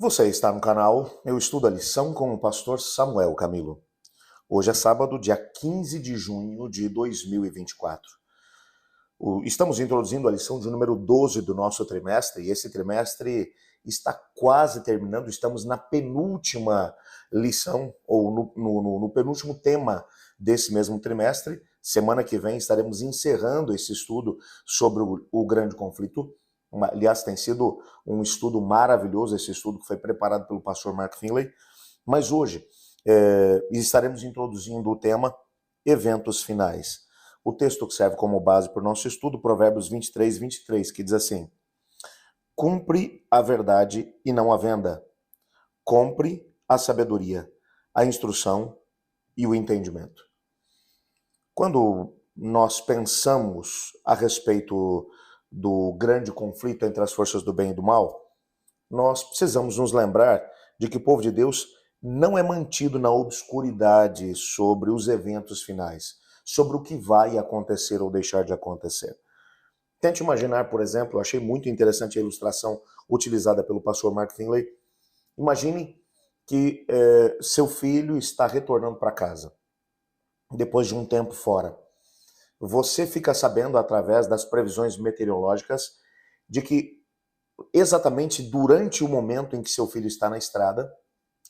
Você está no canal Eu Estudo a Lição com o pastor Samuel Camilo. Hoje é sábado, dia 15 de junho de 2024. Estamos introduzindo a lição de número 12 do nosso trimestre, e esse trimestre está quase terminando, estamos na penúltima lição, ou no penúltimo tema desse mesmo trimestre. Semana que vem estaremos encerrando esse estudo sobre o grande conflito. Aliás, tem sido um estudo maravilhoso, esse estudo que foi preparado pelo pastor Mark Finley. Mas hoje estaremos introduzindo o tema eventos finais. O texto que serve como base para o nosso estudo, Provérbios 23, que diz assim: cumpre a verdade e não a venda. Compre a sabedoria, a instrução e o entendimento. Quando nós pensamos a respeito do grande conflito entre as forças do bem e do mal, nós precisamos nos lembrar de que o povo de Deus não é mantido na obscuridade sobre os eventos finais, sobre o que vai acontecer ou deixar de acontecer. Tente imaginar, por exemplo, eu achei muito interessante a ilustração utilizada pelo pastor Mark Finley. Imagine que seu filho está retornando para casa, depois de um tempo fora. Você fica sabendo, através das previsões meteorológicas, de que exatamente durante o momento em que seu filho está na estrada,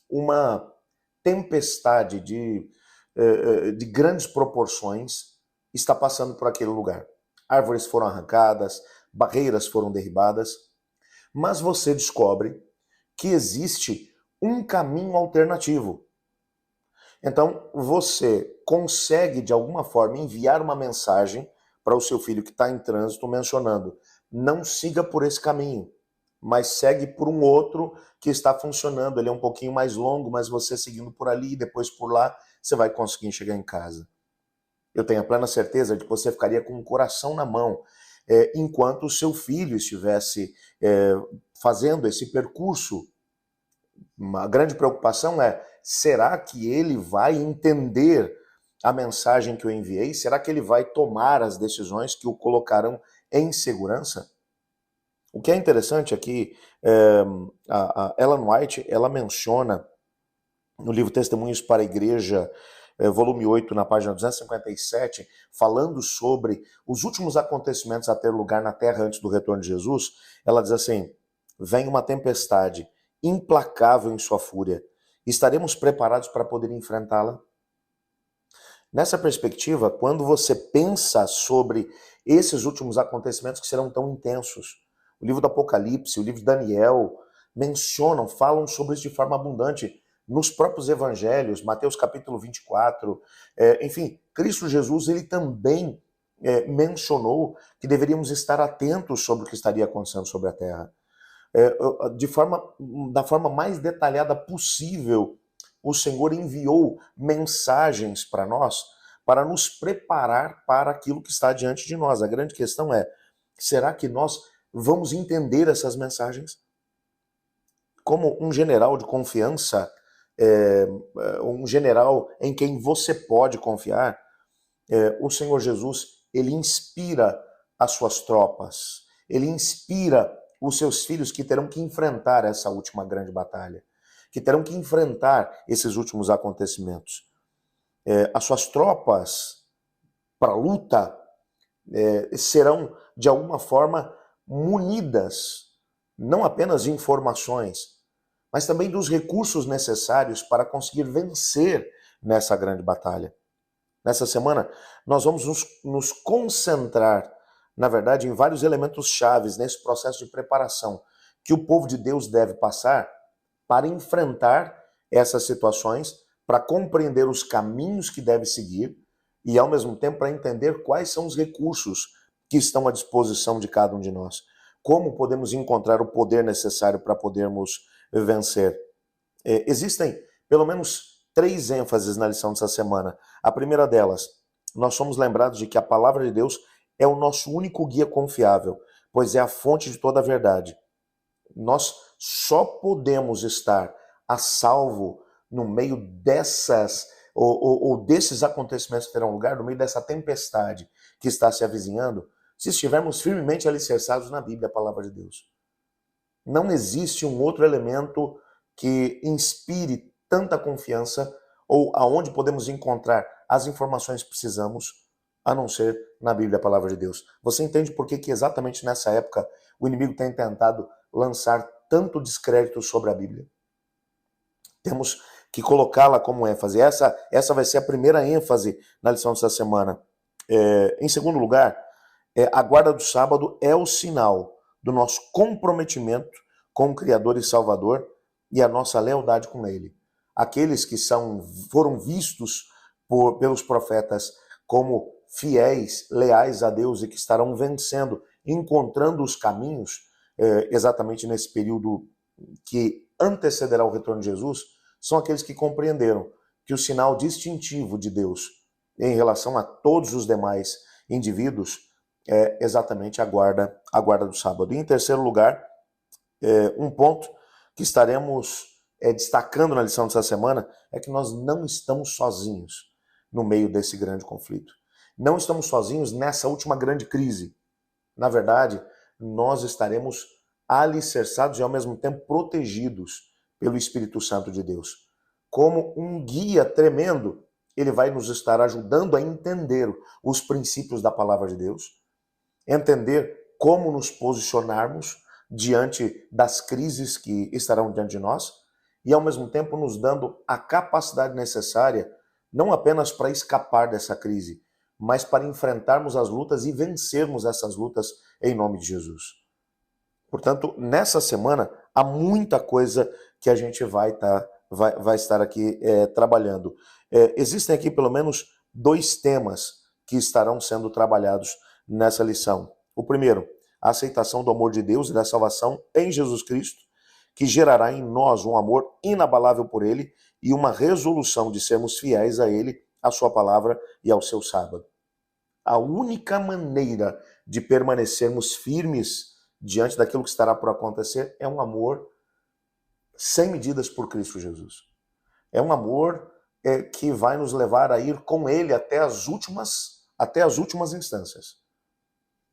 uma tempestade de grandes proporções está passando por aquele lugar. Árvores foram arrancadas, barreiras foram derribadas, mas você descobre que existe um caminho alternativo. Então, você consegue, de alguma forma, enviar uma mensagem para o seu filho que está em trânsito, mencionando: não siga por esse caminho, mas segue por um outro que está funcionando. Ele é um pouquinho mais longo, mas você seguindo por ali e depois por lá, você vai conseguir chegar em casa. Eu tenho a plena certeza de que você ficaria com o coração na mão enquanto o seu filho estivesse fazendo esse percurso. Uma grande preocupação é: será que ele vai entender a mensagem que eu enviei? Será que ele vai tomar as decisões que o colocarão em segurança? O que é interessante é que a Ellen White, ela menciona no livro Testemunhos para a Igreja, volume 8, na página 257, falando sobre os últimos acontecimentos a ter lugar na terra antes do retorno de Jesus. Ela diz assim: vem uma tempestade implacável em sua fúria. Estaremos preparados para poder enfrentá-la? Nessa perspectiva, quando você pensa sobre esses últimos acontecimentos que serão tão intensos, o livro do Apocalipse, o livro de Daniel, falam sobre isso de forma abundante nos próprios evangelhos, Mateus capítulo 24, enfim, Cristo Jesus, ele também mencionou que deveríamos estar atentos sobre o que estaria acontecendo sobre a terra. Da forma mais detalhada possível, o Senhor enviou mensagens para nós, para nos preparar para aquilo que está diante de nós. A grande questão é: será que nós vamos entender essas mensagens? Como um general de confiança, um general em quem você pode confiar, o Senhor Jesus, ele inspira as suas tropas, ele inspira os seus filhos que terão que enfrentar essa última grande batalha, que terão que enfrentar esses últimos acontecimentos. As suas tropas para a luta serão, de alguma forma, munidas, não apenas de informações, mas também dos recursos necessários para conseguir vencer nessa grande batalha. Nessa semana, nós vamos nos concentrar, na verdade, em vários elementos chaves nesse processo de preparação que o povo de Deus deve passar para enfrentar essas situações, para compreender os caminhos que deve seguir e, ao mesmo tempo, para entender quais são os recursos que estão à disposição de cada um de nós. Como podemos encontrar o poder necessário para podermos vencer. Existem, pelo menos, 3 ênfases na lição dessa semana. A primeira delas: nós somos lembrados de que a palavra de Deus é o nosso único guia confiável, pois é a fonte de toda a verdade. Nós só podemos estar a salvo no meio dessas ou desses acontecimentos que terão lugar, no meio dessa tempestade que está se avizinhando, se estivermos firmemente alicerçados na Bíblia, a palavra de Deus. Não existe um outro elemento que inspire tanta confiança ou aonde podemos encontrar as informações que precisamos, a não ser na Bíblia, a palavra de Deus. Você entende por que exatamente nessa época o inimigo tem tentado lançar tanto descrédito sobre a Bíblia? Temos que colocá-la como ênfase. Essa vai ser a primeira ênfase na lição dessa semana. Em segundo lugar, a guarda do sábado é o sinal do nosso comprometimento com o Criador e Salvador e a nossa lealdade com Ele. Aqueles que foram vistos pelos profetas como fiéis, leais a Deus e que estarão vencendo, encontrando os caminhos, exatamente nesse período que antecederá o retorno de Jesus, são aqueles que compreenderam que o sinal distintivo de Deus em relação a todos os demais indivíduos é exatamente a guarda do sábado. E em terceiro lugar, um ponto que estaremos destacando na lição dessa semana é que nós não estamos sozinhos no meio desse grande conflito. Não estamos sozinhos nessa última grande crise. Na verdade, nós estaremos alicerçados e ao mesmo tempo protegidos pelo Espírito Santo de Deus. Como um guia tremendo, ele vai nos estar ajudando a entender os princípios da palavra de Deus, entender como nos posicionarmos diante das crises que estarão diante de nós e ao mesmo tempo nos dando a capacidade necessária não apenas para escapar dessa crise, mas para enfrentarmos as lutas e vencermos essas lutas em nome de Jesus. Portanto, nessa semana, há muita coisa que a gente vai estar aqui trabalhando. Existem aqui pelo menos 2 temas que estarão sendo trabalhados nessa lição. O primeiro, a aceitação do amor de Deus e da salvação em Jesus Cristo, que gerará em nós um amor inabalável por Ele e uma resolução de sermos fiéis a Ele, à sua palavra e ao seu sábado. A única maneira de permanecermos firmes diante daquilo que estará por acontecer é um amor sem medidas por Cristo Jesus. É um amor que vai nos levar a ir com Ele até as últimas instâncias.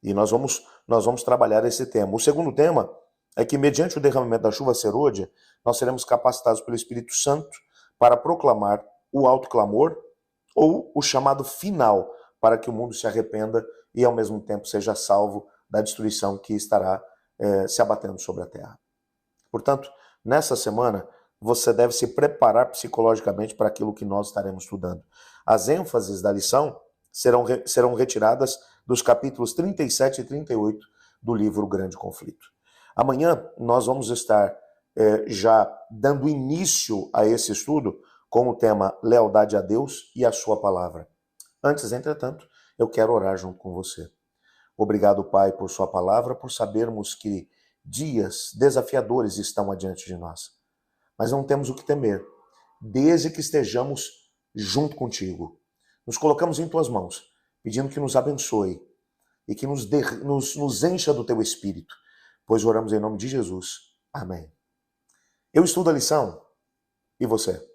E nós vamos trabalhar esse tema. O segundo tema é que, mediante o derramamento da chuva serôdia, nós seremos capacitados pelo Espírito Santo para proclamar o alto clamor ou o chamado final para que o mundo se arrependa e, ao mesmo tempo, seja salvo da destruição que estará se abatendo sobre a terra. Portanto, nessa semana, você deve se preparar psicologicamente para aquilo que nós estaremos estudando. As ênfases da lição serão retiradas dos capítulos 37 e 38 do livro O Grande Conflito. Amanhã nós vamos estar já dando início a esse estudo com o tema Lealdade a Deus e a sua palavra. Antes, entretanto, eu quero orar junto com você. Obrigado, Pai, por sua palavra, por sabermos que dias desafiadores estão adiante de nós. Mas não temos o que temer, desde que estejamos junto contigo. Nos colocamos em tuas mãos, pedindo que nos abençoe e que nos encha do teu Espírito, pois oramos em nome de Jesus. Amém. Eu estudo a lição, e você?